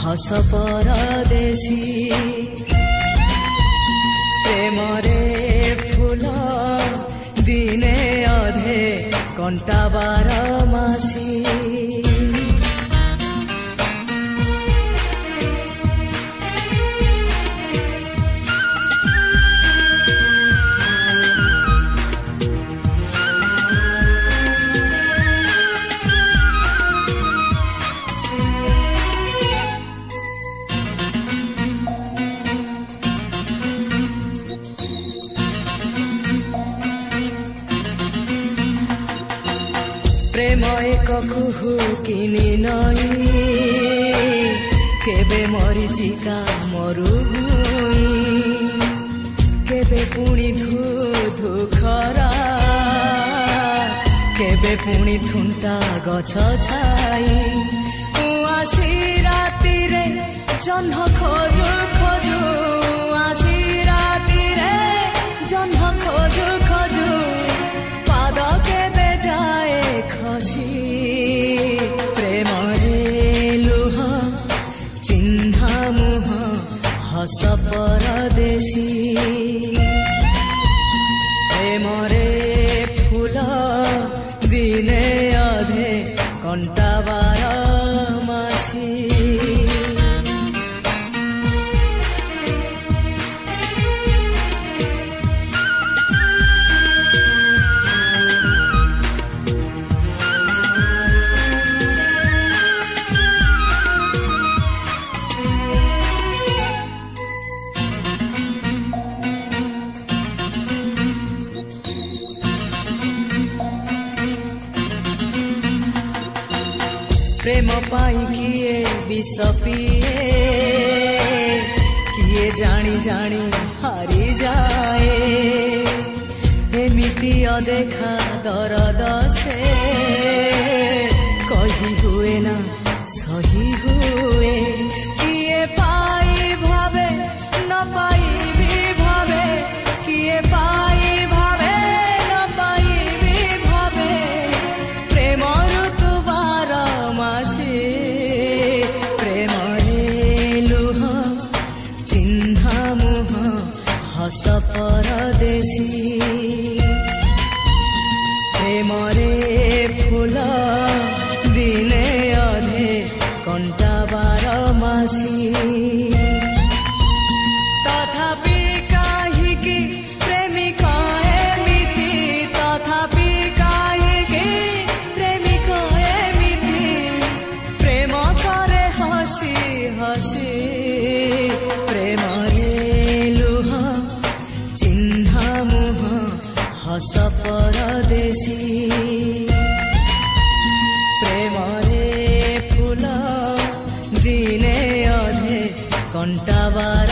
हस परदेशी प्रेमरे फूल दिने अधे कंटा बारमासी प्रेम एक कुहू किनी नई केबे मरीचिका मरुभूई केबे पुणी धू धू खरा केबे पुणी थुंटा गछ छाई आसी राति रे जह्न खोजु खोजु आसी राति रे जह्न खोजु खोजु पाद केबे जाए खसी प्रेमरे लुह चिन्हा मुह हस परदेशी प्रेमरे फूल दिने अधे कंटा बारमासी प्रेम पाई किए विष पिए किए जानी जानी हारी जाए एमिति अदेखा दरद से कही हुए ना सही हुए किए पाई भावे न पाई भी भावे किए पाई भावे न पाई भी भावे प्रेम ऋतु बारमासी प्रेमरे लुह चिन्हा मुह हस परदेशी प्रेमरे फूल दिने अधे कंटा बारमासी तथापि काहिकी प्रेमिक एमिति तथापि काहिकी प्रेमिक एमिति प्रेम करे हसी हसी प्रेमरे लुह चिन्हा मुह हस परदेशी प्रेमरे फूल दिने अधे कंटा बार